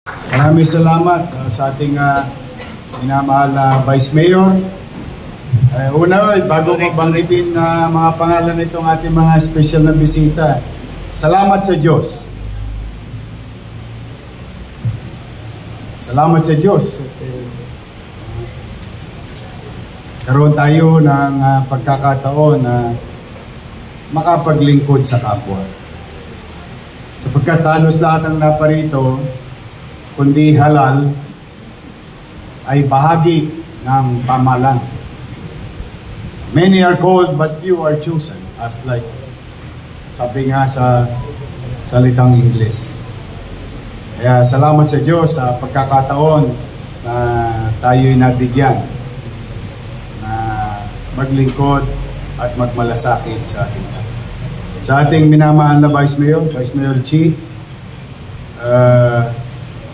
Maraming salamat sa ating minamahal na Vice Mayor. Una, bago ko banggitin mga pangalan nitong ating mga special na bisita, salamat sa Diyos. Salamat sa Diyos. Karoon tayo ng pagkakataon na makapaglingkod sa kapwa. Sapagkat halos lahat ang naparito, kundi halal, ay bahagi ng pamahalaan. Many are called but few are chosen, as like sabi nga sa salitang Ingles. Kaya salamat sa Diyos sa pagkakataon na tayo'y nabigyan na maglingkod at magmalasakit sa ating lahat. Sa ating minamahal na Vice Mayor Chi,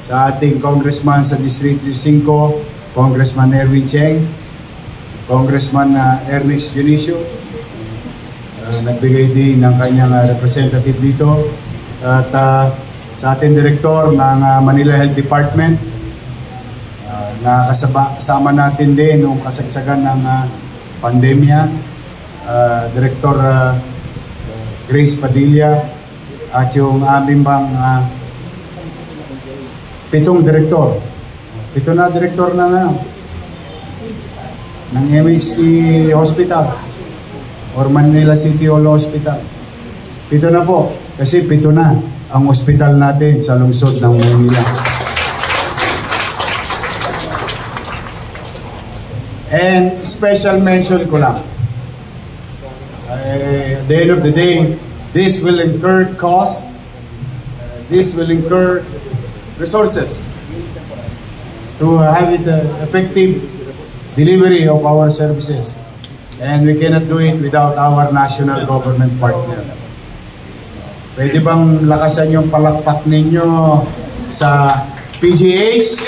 sa ating Congressman sa Distrito 5, Congressman Erwin Cheng, Congressman Ernest Dionisio, nagbigay din ng kanyang representative dito, at sa ating Direktor ng Manila Health Department, na kasama natin din noong kasagsagan ng pandemya, Director Grace Padilla, at yung aming bang 7 direktor. 7 na direktor ng MHC Hospitals or Manila City Hall Hospital. 7 na po, kasi 7 na ang hospital natin sa lungsod ng Manila. And special mention ko lang, at the end of the day, this will incur cost, this will incur resources to have it effective delivery of our services. And we cannot do it without our national government partner. Pwede bang lakasan yung palakpak ninyo sa PGH?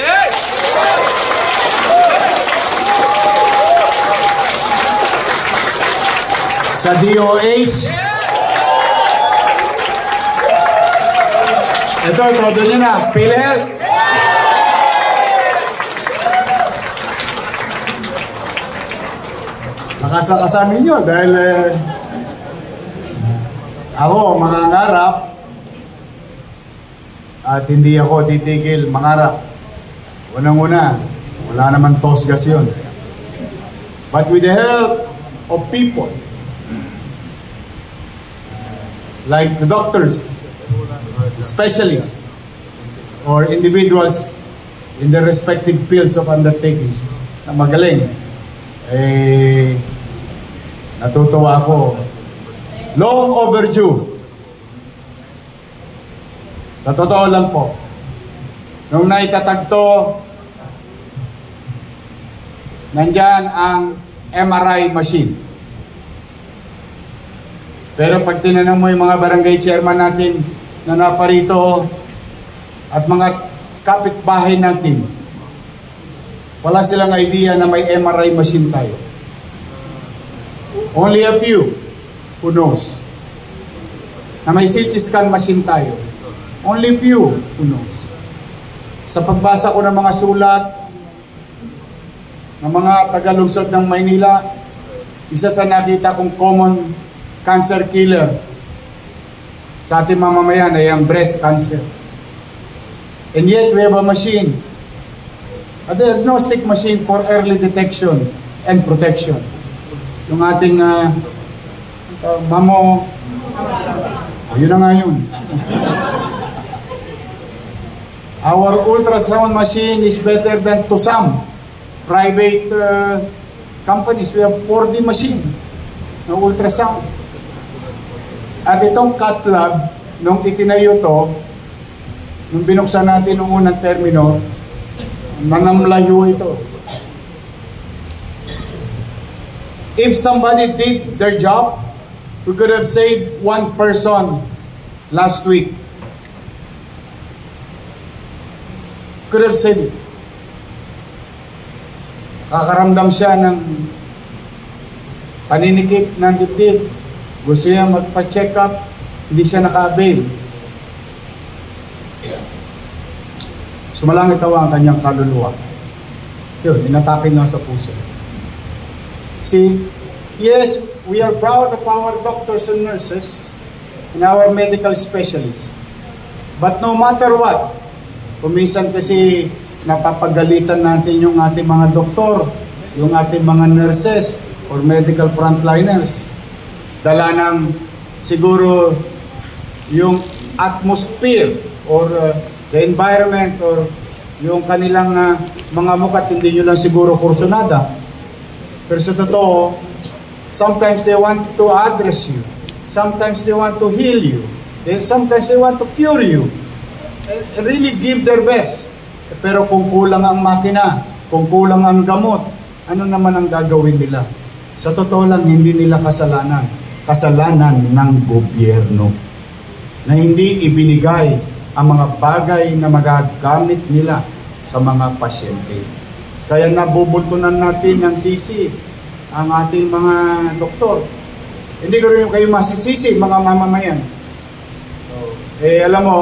Sa DOH? Ito, todo nyo na. PhilHealth. Lakas-lakasan ninyo dahil ako mangangarap at hindi ako titigil mangarap. Unang-una, wala naman tosgas yun. But with the help of people, like the doctors, specialists, or individuals in their respective fields of undertakings na magaling, natutuwa ako. Long overdue. Sa totoo lang po, nung naitatagto, nandyan ang MRI machine. Pero pag tinanong mo yung mga barangay chairman natin na naparito at mga kapitbahay natin, wala silang idea na may MRI machine tayo. Only a few who knows na may CT scan machine tayo. Only few who knows. Sa pagbasa ko ng mga sulat ng mga taga-lungsod ng Maynila, isa sa nakita kong common cancer killer sa ating mamamayan ay ang breast cancer. And yet, we have a machine, a diagnostic machine for early detection and protection. Yung ating mamo, yun na nga yun. Our ultrasound machine is better than to some private companies. We have 4D machine na ultrasound. At itong cat lab, nung itinayo to, nung binuksan natin nung unang termino, nanamlayo ito. If somebody did their job, we could have saved 1 person last week. Could have saved it. Kakaramdam siya ng paninikip ng dibdib. Gusto niya magpa-check up, hindi siya naka-avail. Sumalangit daw ang kanyang kaluluwa. Yun, inatake niya sa puso. See, yes, we are proud of our doctors and nurses and our medical specialists. But no matter what, kuminsan kasi napapagalitan natin yung ating mga doktor, yung ating mga nurses or medical frontliners. Dala ng siguro yung atmosphere or the environment or yung kanilang mga mukat, hindi nyo lang siguro kursunada. Pero sa totoo, sometimes they want to address you. Sometimes they want to heal you. Sometimes they want to cure you. And really give their best. Pero kung kulang ang makina, kung kulang ang gamot, ano naman ang gagawin nila? Sa totoo lang, hindi nila kasalanan. Kasalanan ng gobyerno na hindi ibinigay ang mga bagay na magagamit nila sa mga pasyente. Kaya nabubultunan natin ng sisi ang ating mga doktor. Hindi ko rin kayo masisisi, mga mamamayan. Alam mo,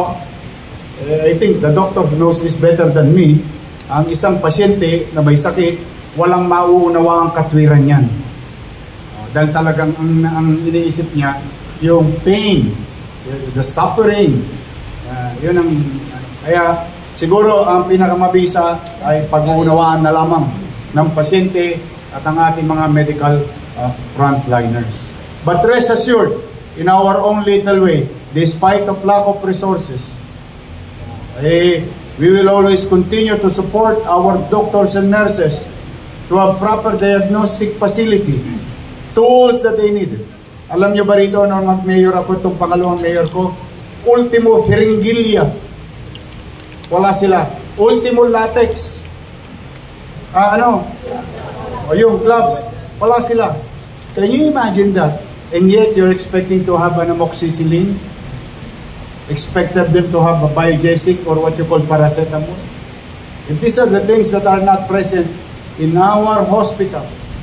I think the doctor knows this better than me. Ang isang pasyente na may sakit, walang mauunawa ang katwiran yan. Dahil talagang ang iniisip niya, yung pain, the suffering. Yun ang, kaya siguro ang pinakamabisa ay pag-uunawaan na lamang ng pasyente at ang ating mga medical frontliners. But rest assured, in our own little way, despite of lack of resources, we will always continue to support our doctors and nurses to have proper diagnostic facility, tools that they needed. Alam nyo ba rito, noong mag-mayor ako, itong pangalawang mayor ko, ultimo hiringilya. Wala sila. Ultimo latex. O yung gloves. Wala sila. Can you imagine that? And yet, you're expecting to have an amoxicillin? Expected them to have a biogesic or what you call paracetamol? If these are the things that are not present in our hospitals,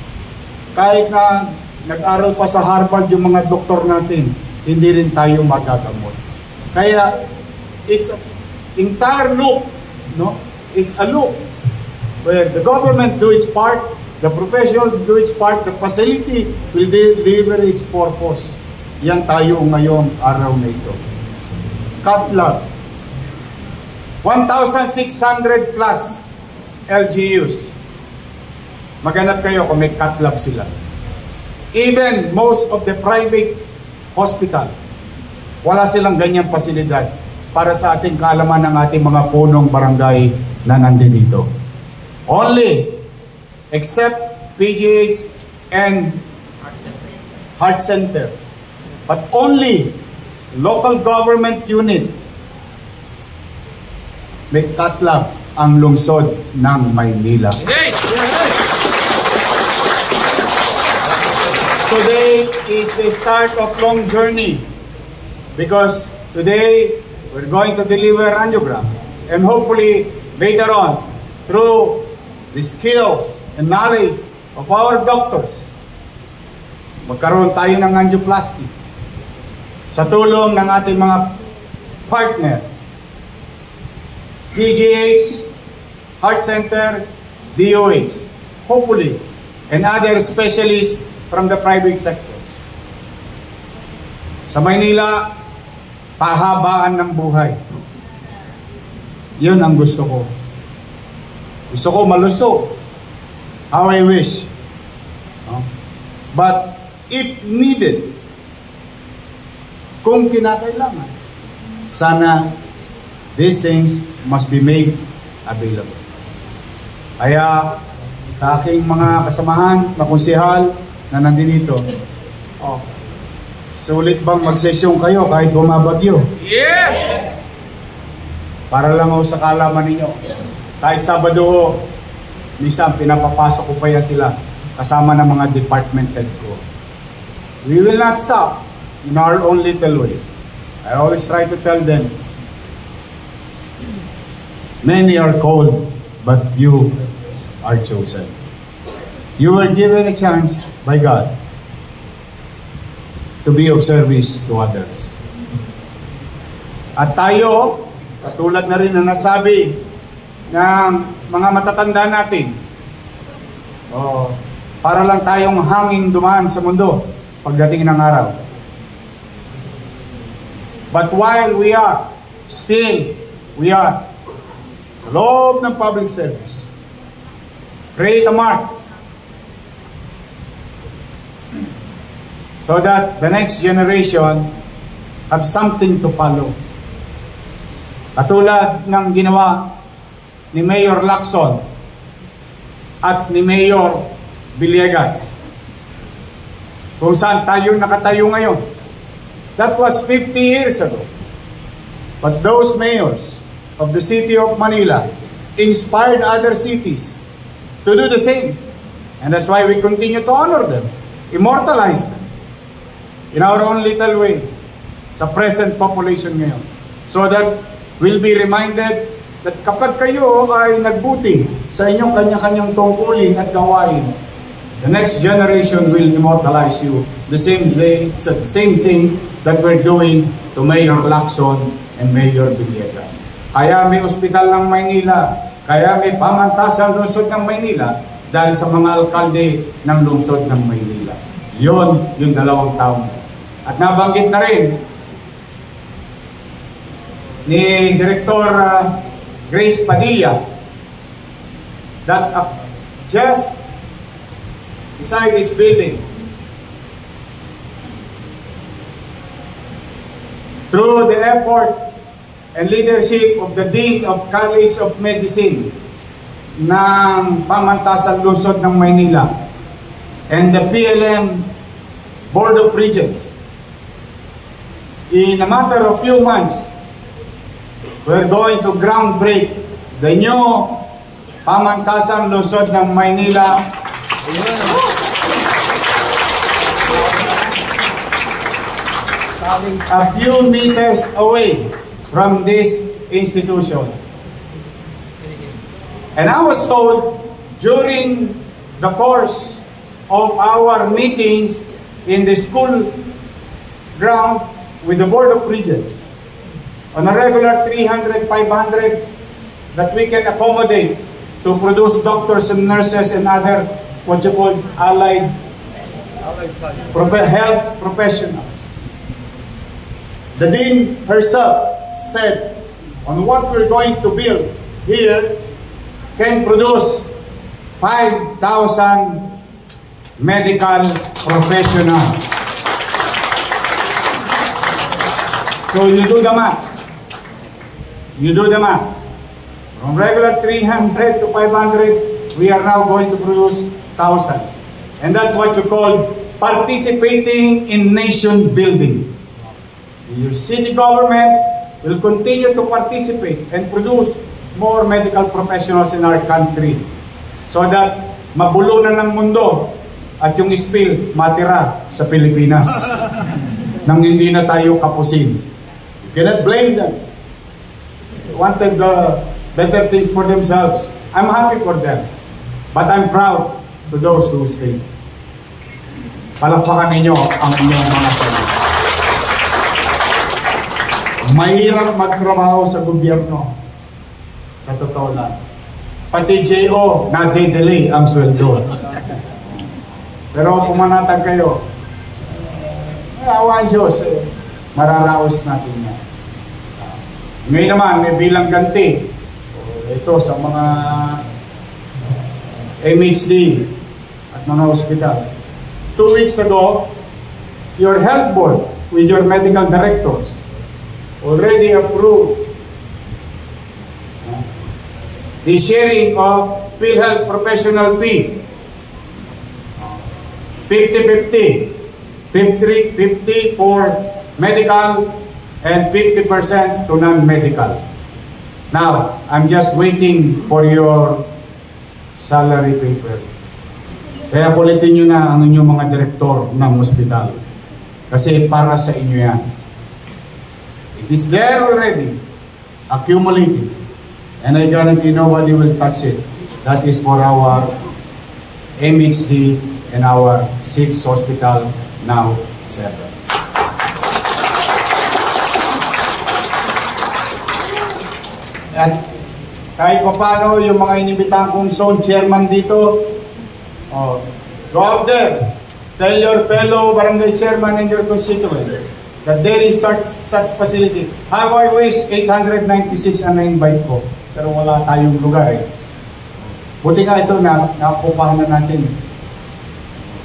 kahit na nag-aral pa sa Harvard yung mga doktor natin, hindi rin tayo magagamot. Kaya, it's an entire loop, no? It's a loop where the government do its part, the professional do its part, the facility will deliver its purpose. Yan tayo ngayong araw na ito. Cat lab. 1,600 plus LGUs. Maghanap kayo kung may cat lab sila. Even most of the private hospital, wala silang ganyang pasilidad para sa ating kaalaman ng ating mga punong barangay na nandito. Only, except PGH and Heart Center, but only local government unit may cat lab ang lungsod ng Maynila. Today is the start of long journey because today we're going to deliver angiogram and hopefully later on through the skills and knowledge of our doctors magkaroon tayo ng angioplasty sa tulong ng ating mga partner PGH, Heart Center, DOH hopefully and other specialists from the private sectors. Sa Maynila, pahabaan ng buhay. Yun ang gusto ko. Gusto ko malusog. How I wish. But if needed, kung kinakailangan, sana these things must be made available. Kaya sa aking mga kasamahan na konsehal na nandito, sulit bang magsesyon kayo kahit bumabagyo? Yes! Para lang ho sa kaalaman ninyo. Kahit Sabado, minsan pinapapasok ko pa yan sila kasama ng mga department head ko. We will not stop in our own little way. I always try to tell them, many are called, but you are chosen. You were given a chance by God to be of service to others. At tayo, katulad na rin na nasabi ng mga matatanda natin. Para lang tayong hanging dumaan sa mundo pagdating ng araw. But while we are sa loob ng public service, create a mark so that the next generation have something to follow. Katulad ng ginawa ni Mayor Lacson at ni Mayor Villegas, kung saan tayo nakatayo ngayon. That was 50 years ago. But those mayors of the city of Manila inspired other cities to do the same. And that's why we continue to honor them, immortalize them in our own little way sa present population ngayon. So that we'll be reminded that kapag kayo ay nagbuti sa inyong kanya-kanyang tungkulin at gawain, the next generation will immortalize you the same way, sa same thing that we're doing to Mayor Lacson and Mayor Villegas. Kaya may ospital ng Maynila, kaya may pamantasan lungsod ng Maynila dahil sa mga alkalde ng lungsod ng Maynila. Yon yung 2 taon. At nabanggit na rin ni Director Grace Padilla that just beside this building, through the effort and leadership of the Dean of College of Medicine ng Pamantasan Lungsod ng Maynila and the PLM Board of Regents, in a matter of few months, we're going to groundbreak the new Pamantasan Lungsod ng Maynila. A few meters away from this institution. And I was told during the course of our meetings in the school ground with the Board of Regents, on a regular 300, 500 that we can accommodate to produce doctors and nurses and other what you call allied health professionals. The Dean herself said on what we're going to build here can produce 5,000 medical professionals. So you do the math. You do the math. From regular 300 to 500, we are now going to produce thousands. And that's what you call participating in nation building. Your city government will continue to participate and produce more medical professionals in our country so that mabulunan ng mundo at yung spill matira sa Pilipinas nang hindi na tayo kapusin. You cannot blame them. They wanted better things for themselves. I'm happy for them. But I'm proud to those who stay. Palakpakan ninyo ang inyong mga sarili. Mahirap magtrabaho sa gobyerno. Sa totoo lang. Pati JO, nade-delay ang sweldo. Pero pumanatag kayo, awa ang Diyos, mararaos natin yan. Ngayon naman, may bilang ganti. Ito sa mga MHD at mga ospital. 2 weeks ago, your health board with your medical directors already approved the sharing of PhilHealth professional fee. 50-50. 50 for medical and 50% to non-medical. Now, I'm just waiting for your salary paper. Kaya kulitin nyo na ang inyong mga direktor ng hospital. Kasi para sa inyo yan. It is there already, accumulating. And I guarantee nobody will touch it. That is for our MHD and our 6 hospital, now 7. At Kahit pa paano, yung mga inibitahan kong zone chairman dito, go out there, tell your fellow barangay chairman and your constituents that there is such facility. Highway Waste 896 ang na-invite ko, pero wala tayong lugar eh. Buti nga ito na nakukupahan na natin.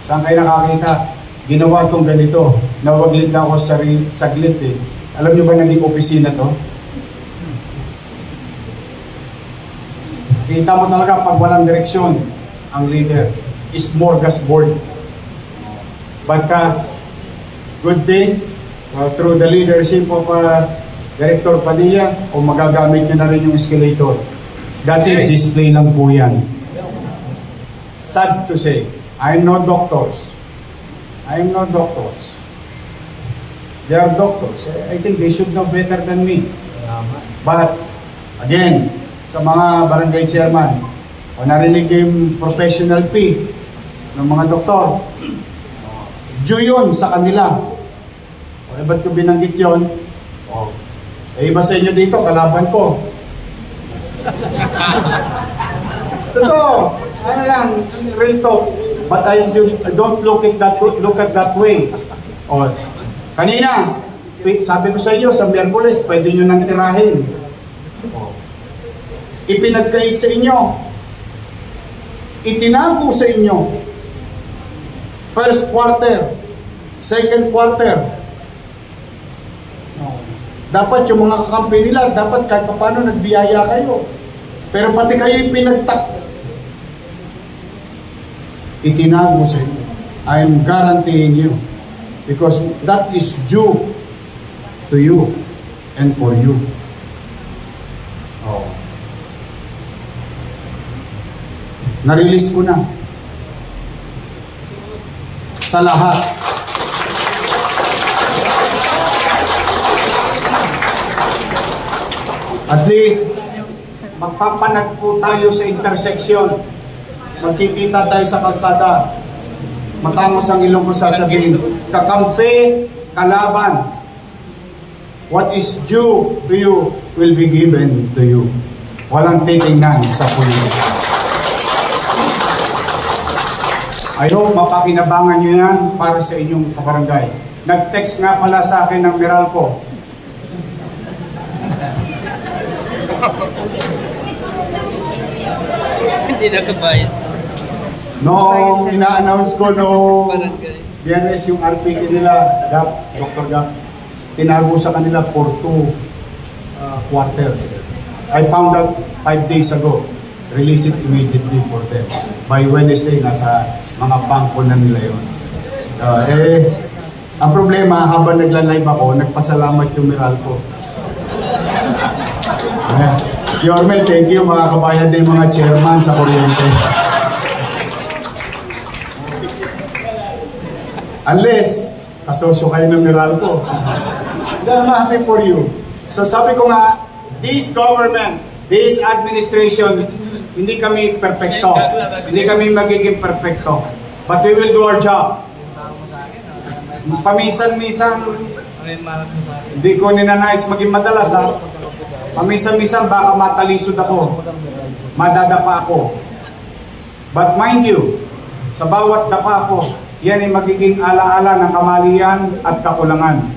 Saan kayo nakakita? Ginawa kong ganito. Nawaglit lang ako saglit eh. Alam niyo ba naging opisina to? Kita mo talaga pag walang direksyon ang leader is smorgasbord. But good thing through the leadership of Director Padilla, o magagamit niyo na rin yung escalator. Dati display lang po yan. Sad to say, I'm no doctors. I'm no doctors. They are doctors. I think they should know better than me. But again, sa mga barangay chairman, o narinig yung professional fee ng mga doktor, due yun sa kanila. O ba't ko binanggit yun? Iba sa inyo dito, kalaban ko. Totoo, ano lang, real talk. But I don't look at that way. O, kanina, sabi ko sa inyo, sa Miyerkules, pwede nyo nang tirahin. Ipinagkait sa inyo. Itinago sa inyo. First quarter, second quarter. Dapat yung mga kakampi nila, dapat kahit paano nagbiyaya kayo. Pero pati kayo itinago sa inyo. I'm guaranteeing you. Because that is due to you and for you. Na-release ko na. Sa lahat. At least, magpapanag po tayo sa intersection. Magkikita tayo sa kalsada. Matangos ang ilong ko sasabihin. Kakampi, kalaban. What is due to you will be given to you. Walang titingnan sa politika. I hope mapakinabangan nyo yan para sa inyong kabarangay. Nag-text nga pala sa akin ng Meralco. Hindi nakabayad. Noong ina-announce ko noong Biyernes yung RPT nila, Dr. Gap, tinago sa kanila for 2 quarters. I found out 5 days ago. Release it immediately for them. By Wednesday, nasa mga bangko na nila yun. Ang problema, habang nagla-live ako, nagpasalamat yung Meralco. Yorme, thank you mga kabayan din, mga chairman sa kuryente. Unless, kasosyo kayo ng Meralco. I'm happy for you. So sabi ko nga, this government, this administration, hindi kami perfecto. Hindi kami magiging perfecto. But we will do our job. Paminsan-minsan, hindi ko ninanais maging madalas ha. Paminsan-minsan baka matalisod ako. Madadapa ako. But mind you, sa bawat dapa ako, yan ay magiging alaala ng kamalian at kakulangan.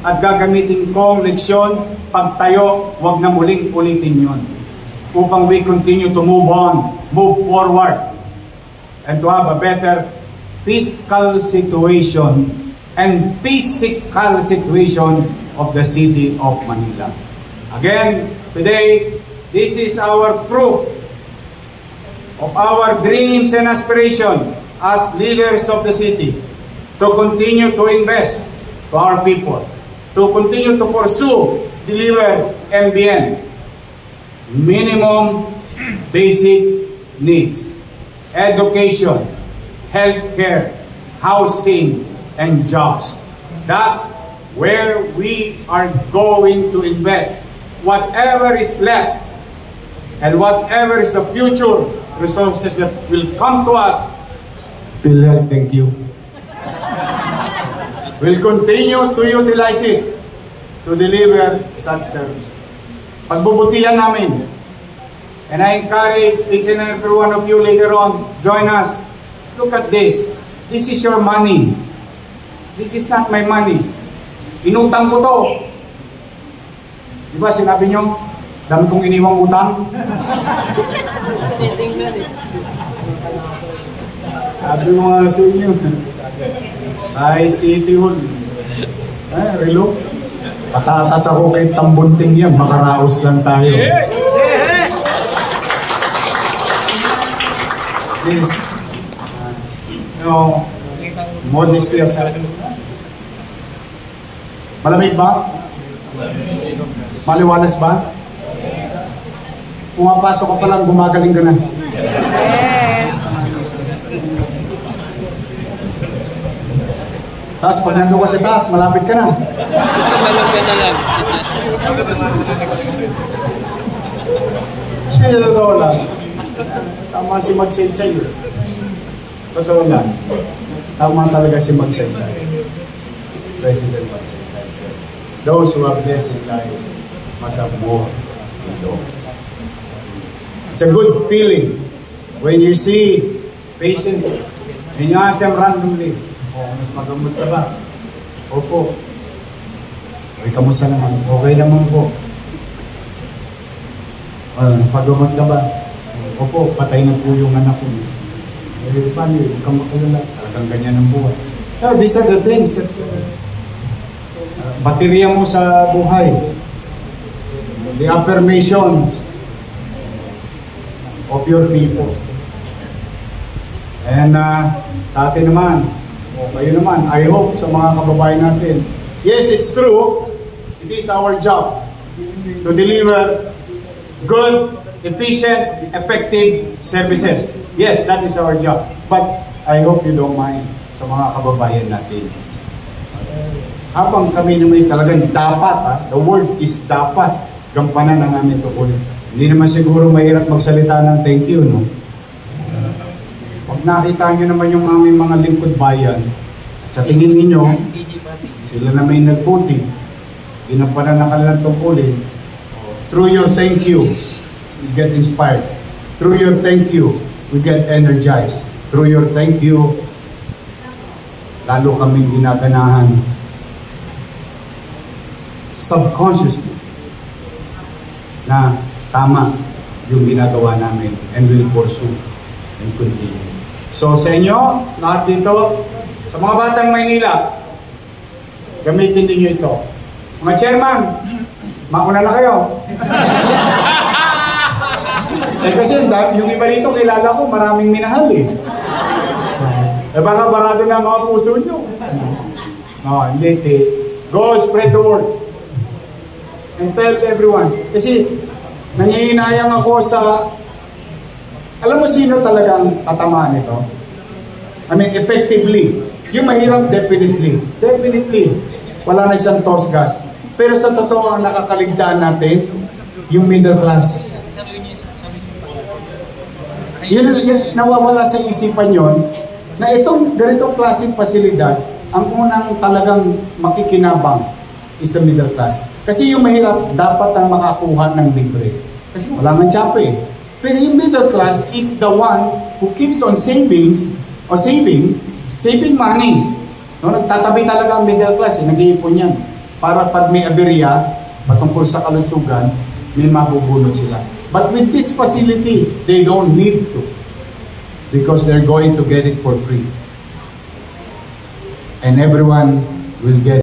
At gagamitin kong leksyon, pagtayo, wag na muling ulitin yun. Upang we continue to move on, move forward, and to have a better fiscal situation and physical situation of the city of Manila. Again, today, this is our proof of our dreams and aspiration as leaders of the city to continue to invest to our people, to continue to pursue, deliver MBN, minimum basic needs, education, healthcare, housing, and jobs. That's where we are going to invest whatever is left and whatever is the future resources that will come to us. PhilHealth, thank you. We'll continue to utilize it to deliver such service. Pagbubutihan namin And I encourage each and every one of you later on, join us. Look at this. This is your money. This is not my money. Inutang ko to. Diba sinabi nyo, dami kong iniwang utang? Sabi mo nga sa inyo. Kahit City Hall. Relo. Patatas ako kay Tambunting yan. Makaraos lang tayo. Please. Modesty aside. Malamig ba? Maliwalas ba? Pumapasok ka pa lang, gumagaling ka na. Yes. Tapos pag nandun ka sa taas, malapit ka na. Malapit na lang. Totoo lang. Tama si Magsaysay. Totoo lang. Tama talaga si Magsaysay. President Magsaysay said, those who are blessed in life must have more in law. It's a good feeling when you see patients and you ask them randomly, nagpagamot ka ba? Opo. Okay, kamusta naman? Okay naman po. Nagpagamot ka ba? Opo, patay na po yung anak ko. Paano yun? Huwag kang makalala. Talagang ganyan ang buhay. These are the things that baterya mo sa buhay. The affirmation of your people. And sa atin naman, o kayo naman, I hope sa mga kababayan natin, yes, it's true, it is our job to deliver good, efficient, effective services. Yes, that is our job. But I hope you don't mind sa mga kababayan natin. Habang kami naman talagang dapat, the word is dapat, gampanan ang aming tukulin. Hindi naman siguro mahirap magsalita ng thank you, no? Pag nakita nyo naman yung aming mga lingkod bayan, sa tingin ninyo, sila na may nagputi, ginampanan na kanilang tungkulin, through your thank you, we get inspired. Through your thank you, we get energized. Through your thank you, lalo kaming ginaganahan subconsciously na tama yung ginagawa namin and will pursue and continue. So sa inyo, lahat dito, sa mga batang Maynila, gamitin ninyo ito. Mga chairman, mauna na kayo. Kasi yung iba dito, kilala ko, maraming minahal eh. Baka barado na mga puso nyo. No, hindi. Go, spread the word. And tell everyone. Kasi, nangihinayang ako sa... Alam mo sino talagang tatamaan ito? I mean, effectively. Yung mahirap, definitely. Definitely. Wala na isang toss gas. Pero sa totoo, ang nakakaligtaan natin, yung middle class. Yun, nawawala sa isipan yon na itong ganitong klaseng pasilidad, ang unang talagang makikinabang is the middle class. Kasi yung mahirap, dapat ang makakuha ng libre. Kasi wala man tsapo eh. Pero yung middle class is the one who keeps on saving money. No, nagtatabi talaga ang middle class eh, nag-iipon yan. Para pag may aberya, patungkol sa kalusugan, may mabubunot sila. But with this facility, they don't need to. Because they're going to get it for free. And everyone will get